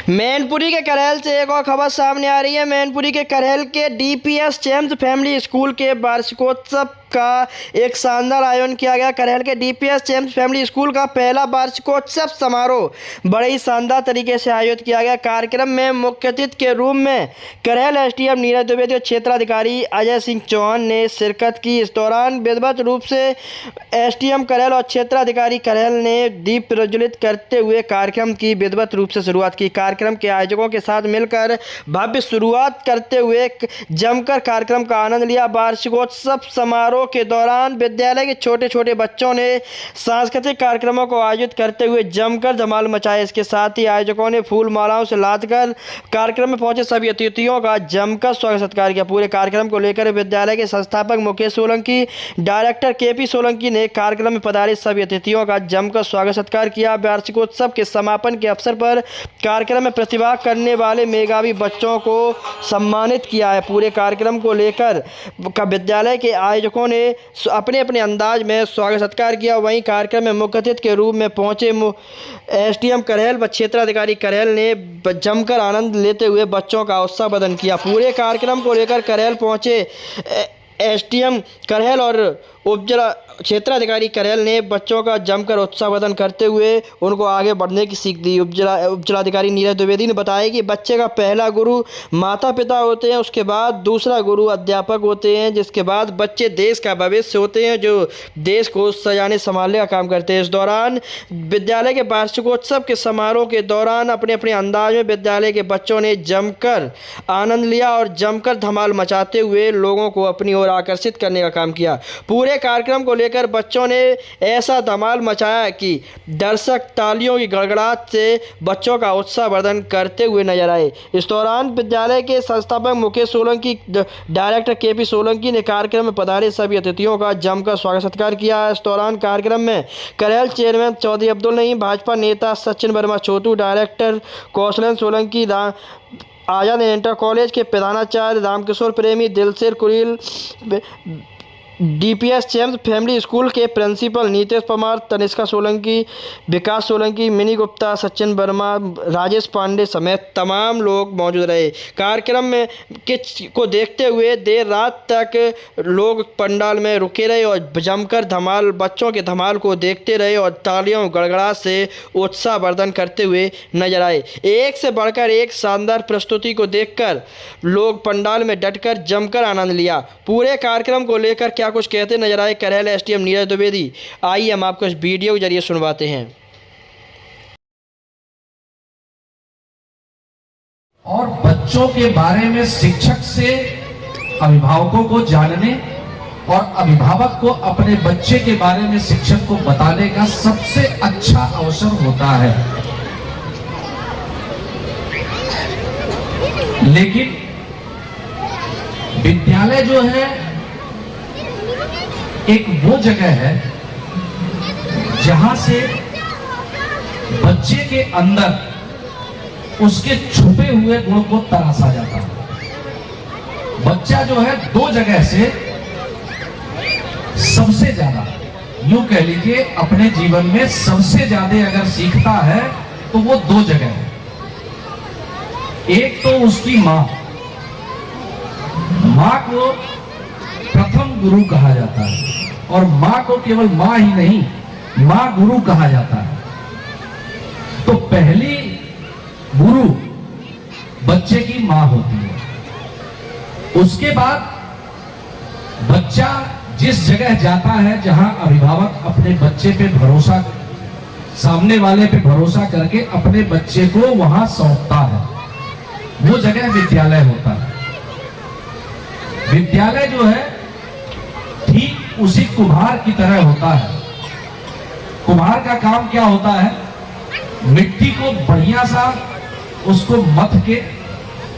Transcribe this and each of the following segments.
मैनपुरी के करेल से एक और खबर सामने आ रही है। मैनपुरी के करेल के डीपीएस चेम्स फैमिली स्कूल के वार्षिकोत्सव का एक शानदार आयोजन किया गया। करेल के डीपीएस चेम्स फैमिली स्कूल का पहला वार्षिकोत्सव समारोह बड़े ही शानदार तरीके से आयोजित किया गया। कार्यक्रम में मुख्य अतिथि के रूप में करेल एसडीएम नीरज द्विवेदी और क्षेत्राधिकारी अजय सिंह चौहान ने शिरकत की। इस दौरान विधिवत रूप से एसडीएम करेल और क्षेत्राधिकारी करेल ने दीप प्रज्वलित करते हुए कार्यक्रम की विधिवत रूप से शुरुआत की। कार्यक्रम के आयोजकों के साथ मिलकर भव्य शुरुआत करते हुए जमकर कार्यक्रम का आनंद लिया। वार्षिकोत्सव समारोह के दौरान विद्यालय के छोटे छोटे बच्चों ने सांस्कृतिक कार्यक्रमों को आयोजित करते हुए जमकर धमाल मचाया। इसके साथ ही आयोजकों ने फूल मालाओं से लादकर कार्यक्रम में पहुंचे सभी अतिथियों का जमकर स्वागत सत्कार किया। पूरे कार्यक्रम को लेकर विद्यालय के संस्थापक मुकेश सोलंकी, डायरेक्टर केपी सोलंकी ने कार्यक्रम में पधारे सभी अतिथियों का जमकर स्वागत सत्कार किया। वार्षिकोत्सव के समापन के अवसर पर कार्यक्रम में प्रतिभाग करने वाले मेधावी बच्चों को सम्मानित किया है। पूरे कार्यक्रम को लेकर विद्यालय के आयोजकों ने अपने अपने अंदाज में स्वागत सत्कार किया। वहीं कार्यक्रम में मुख्य अतिथि के रूप में पहुंचे एसडीएम करेल व क्षेत्राधिकारी करेल ने जमकर आनंद लेते हुए बच्चों का उत्साहवर्धन किया। पूरे कार्यक्रम को लेकर करेल पहुंचे एसडीएम करेल और उपजिला क्षेत्राधिकारी करेल ने बच्चों का जमकर उत्साहवर्धन करते हुए उनको आगे बढ़ने की सीख दी। उपजिलाधिकारी नीरज द्विवेदी ने बताया कि बच्चे का पहला गुरु माता पिता होते हैं, उसके बाद दूसरा गुरु अध्यापक होते हैं, जिसके बाद बच्चे देश का भविष्य होते हैं जो देश को सजाने संभालने का काम करते हैं। इस दौरान विद्यालय के वार्षिकोत्सव के समारोह के दौरान अपने अपने अंदाज में विद्यालय के बच्चों ने जमकर आनंद लिया और जमकर धमाल मचाते हुए लोगों को अपनी ओर आकर्षित करने का काम किया। पूरे कार्यक्रम को लेकर बच्चों ने ऐसा धमाल मचाया कि दर्शक तालियों की गड़गड़ाहट से बच्चों का उत्साहवर्धन करते हुए नजर आए। इस दौरान विद्यालय के संस्थापक मुकेश सोलंकी, डायरेक्टर केपी सोलंकी ने कार्यक्रम में पधारे सभी अतिथियों का जमकर स्वागत सत्कार किया। इस दौरान कार्यक्रम में करेल चेयरमैन चौधरी अब्दुल नईम, भाजपा नेता सचिन वर्मा छोटू, डायरेक्टर कौशलन सोलंकी, आजाद इंटर कॉलेज के प्रधानाचार्य रामकिशोर प्रेमी, दिलसेर कुरील, डीपीएस चेम्स फैमिली स्कूल के प्रिंसिपल नीतीश परमार, तनिष्का सोलंकी, विकास सोलंकी, मिनी गुप्ता, सचिन वर्मा, राजेश पांडे समेत तमाम लोग मौजूद रहे। कार्यक्रम में को देखते हुए देर रात तक लोग पंडाल में रुके रहे और जमकर धमाल बच्चों के धमाल को देखते रहे और तालियों गड़गड़ाहट से उत्साहवर्धन करते हुए नजर आए। एक से बढ़कर एक शानदार प्रस्तुति को देखकर लोग पंडाल में डटकर जमकर आनंद लिया। पूरे कार्यक्रम को लेकर क्या कुछ कहते नजर आए करेल एसडीएम नीरज द्विवेदी, आइए हम आपको इस वीडियो के जरिए सुनवाते हैं। और बच्चों के बारे में शिक्षक से अभिभावकों को जानने और अभिभावक को अपने बच्चे के बारे में शिक्षक को बताने का सबसे अच्छा अवसर होता है। लेकिन विद्यालय जो है एक वो जगह है जहां से बच्चे के अंदर उसके छुपे हुए गुण को तराशा जाता है। बच्चा जो है दो जगह से सबसे ज्यादा, यूं कह लीजिए अपने जीवन में सबसे ज्यादा अगर सीखता है तो वो दो जगह है। एक तो उसकी मां को प्रथम गुरु कहा जाता है और मां को केवल मां ही नहीं, मां गुरु कहा जाता है। तो पहली गुरु बच्चे की मां होती है। उसके बाद बच्चा जिस जगह जाता है जहां अभिभावक अपने बच्चे पे भरोसा, सामने वाले पे भरोसा करके अपने बच्चे को वहां सौंपता है, वो जगह विद्यालय होता है। विद्यालय जो है ठीक उसी कुम्हार की तरह होता है। कुम्हार का काम क्या होता है? मिट्टी को बढ़िया सा उसको मथ के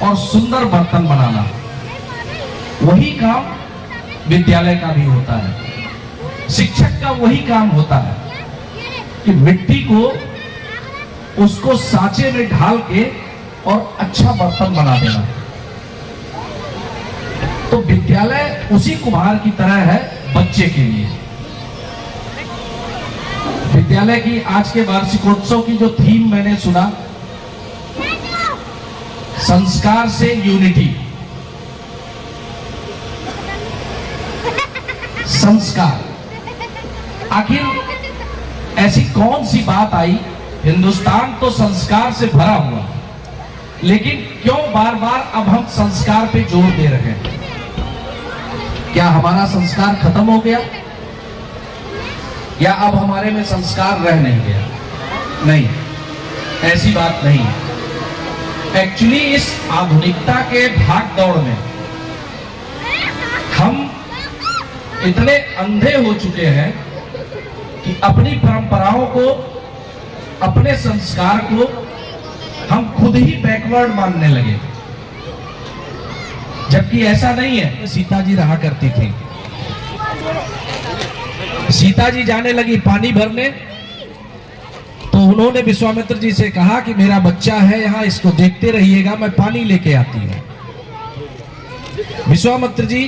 और सुंदर बर्तन बनाना। वही काम विद्यालय का भी होता है। शिक्षक का वही काम होता है कि मिट्टी को उसको सांचे में ढाल के और अच्छा बर्तन बना देना। तो विद्यालय उसी कुम्हार की तरह है बच्चे के लिए। विद्यालय की आज के वार्षिकोत्सव की जो थीम मैंने सुना संस्कार से यूनिटी। संस्कार, आखिर ऐसी कौन सी बात आई? हिंदुस्तान तो संस्कार से भरा हुआ, लेकिन क्यों बार बार अब हम संस्कार पे जोर दे रहे हैं? क्या हमारा संस्कार खत्म हो गया, या अब हमारे में संस्कार रह नहीं गया? नहीं, ऐसी बात नहीं है। एक्चुअली इस आधुनिकता के भाग दौड़ में हम इतने अंधे हो चुके हैं कि अपनी परंपराओं को, अपने संस्कार को हम खुद ही बैकवर्ड मानने लगे, जबकि ऐसा नहीं है। सीता जी रहा करती थी, सीता जी जाने लगी पानी भरने, तो उन्होंने विश्वामित्र जी से कहा कि मेरा बच्चा है यहाँ, इसको देखते रहिएगा, मैं पानी लेके आती हूँ। विश्वामित्र जी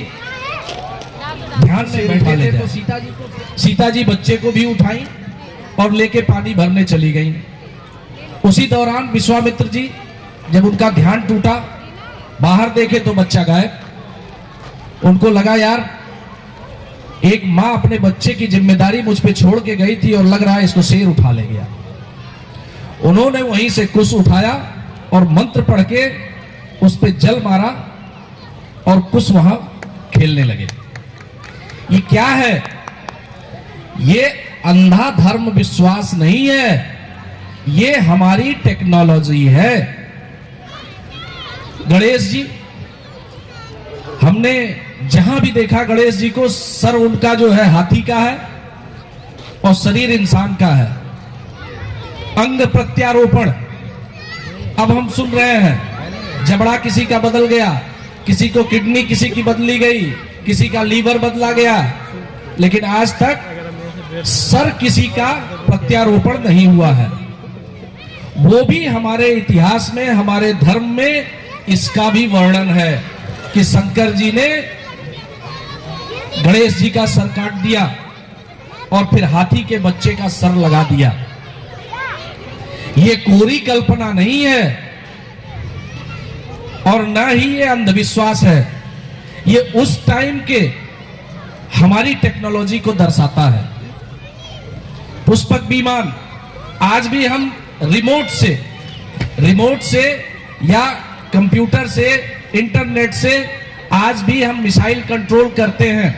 ध्यान से बैठे थे, तो सीता जी बच्चे को भी उठाई और लेके पानी भरने चली गई। उसी दौरान विश्वामित्र जी जब उनका ध्यान टूटा, बाहर देखे तो बच्चा गायब। उनको लगा यार एक माँ अपने बच्चे की जिम्मेदारी मुझ पे छोड़ के गई थी और लग रहा है इसको शेर उठा ले गया। उन्होंने वहीं से कुश उठाया और मंत्र पढ़ के उस पे जल मारा और कुश वहां खेलने लगे। ये क्या है? ये अंधा धर्म विश्वास नहीं है, ये हमारी टेक्नोलॉजी है। गणेश जी, हमने जहां भी देखा गणेश जी को, सर उनका जो है हाथी का है और शरीर इंसान का है। अंग प्रत्यारोपण अब हम सुन रहे हैं, जबड़ा किसी का बदल गया, किसी को किडनी किसी की बदली गई, किसी का लीवर बदला गया, लेकिन आज तक सर किसी का प्रत्यारोपण नहीं हुआ है। वो भी हमारे इतिहास में, हमारे धर्म में इसका भी वर्णन है कि शंकर जी ने गणेश जी का सर काट दिया और फिर हाथी के बच्चे का सर लगा दिया। ये कोरी कल्पना नहीं है और ना ही ये अंधविश्वास है, ये उस टाइम के हमारी टेक्नोलॉजी को दर्शाता है। पुष्पक विमान आज भी हम रिमोट से या कंप्यूटर से, इंटरनेट से आज भी हम मिसाइल कंट्रोल करते हैं,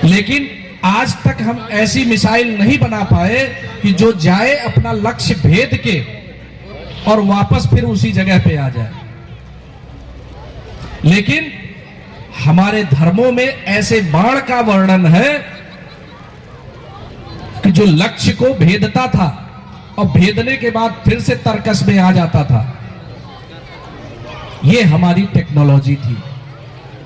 लेकिन आज तक हम ऐसी मिसाइल नहीं बना पाए कि जो जाए अपना लक्ष्य भेद के और वापस फिर उसी जगह पे आ जाए। लेकिन हमारे धर्मों में ऐसे बाण का वर्णन है कि जो लक्ष्य को भेदता था और भेदने के बाद फिर से तर्कस में आ जाता था। यह हमारी टेक्नोलॉजी थी।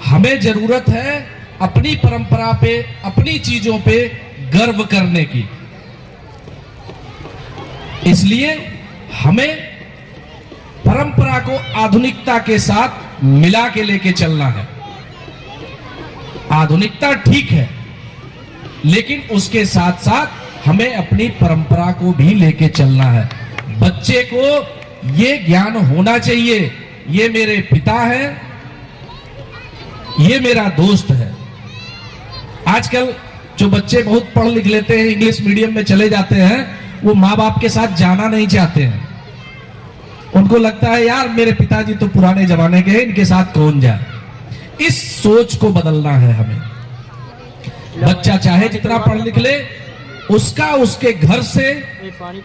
हमें जरूरत है अपनी परंपरा पे, अपनी चीजों पे गर्व करने की। इसलिए हमें परंपरा को आधुनिकता के साथ मिला के लेके चलना है। आधुनिकता ठीक है, लेकिन उसके साथ साथ हमें अपनी परंपरा को भी लेके चलना है। बच्चे को ये ज्ञान होना चाहिए, ये मेरे पिता है, ये मेरा दोस्त है। आजकल जो बच्चे बहुत पढ़ लिख लेते हैं, इंग्लिश मीडियम में चले जाते हैं, वो माँ बाप के साथ जाना नहीं चाहते हैं। उनको लगता है यार मेरे पिताजी तो पुराने जमाने के हैं, इनके साथ कौन जाए। इस सोच को बदलना है हमें। बच्चा चाहे जितना पढ़ लिख ले, उसका उसके घर से,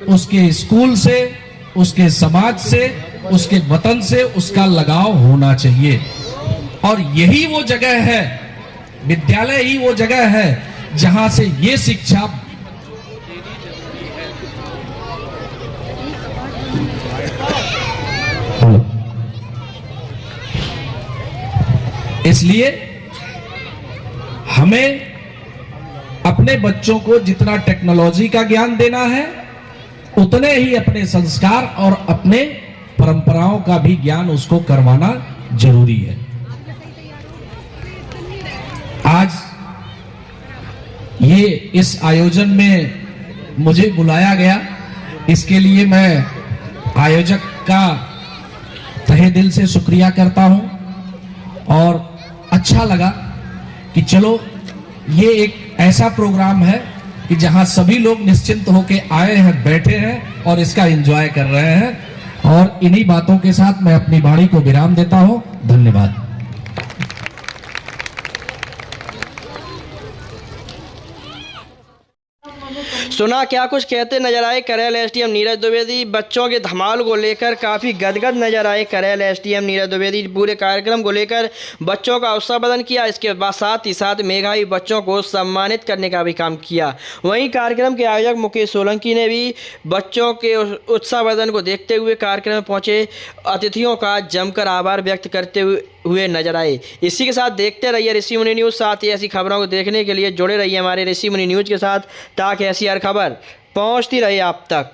उसके स्कूल से, उसके समाज से, उसके वतन से उसका लगाव होना चाहिए। और यही वो जगह है, विद्यालय ही वो जगह है जहां से ये शिक्षा इसलिए हमें अपने बच्चों को जितना टेक्नोलॉजी का ज्ञान देना है, उतने ही अपने संस्कार और अपने परंपराओं का भी ज्ञान उसको करवाना जरूरी है। आज ये इस आयोजन में मुझे बुलाया गया, इसके लिए मैं आयोजक का तहे दिल से शुक्रिया करता हूं और अच्छा लगा कि चलो ये एक ऐसा प्रोग्राम है कि जहां सभी लोग निश्चिंत होके आए हैं, बैठे हैं और इसका एंजॉय कर रहे हैं। और इन्हीं बातों के साथ मैं अपनी वाणी को विराम देता हूं। धन्यवाद। सुना क्या कुछ कहते नजर आए करेल एसडीएम नीरज द्विवेदी। बच्चों के धमाल को लेकर काफ़ी गदगद नजर आए करेल एसडीएम नीरज द्विवेदी। पूरे कार्यक्रम को लेकर बच्चों का उत्साहवर्धन किया। इसके बाद साथ ही साथ मेधावी बच्चों को सम्मानित करने का भी काम किया। वहीं कार्यक्रम के आयोजक मुकेश सोलंकी ने भी बच्चों के उत्साहवर्धन को देखते हुए कार्यक्रम में पहुंचे अतिथियों का जमकर आभार व्यक्त करते हुए नजर आए। इसी के साथ देखते रहिए ऋषि मुनि न्यूज़। साथ ही ऐसी खबरों को देखने के लिए जुड़े रहिए हमारे ऋषि मुनि न्यूज़ के साथ, ताकि ऐसी हर खबर पहुंचती रहे आप तक।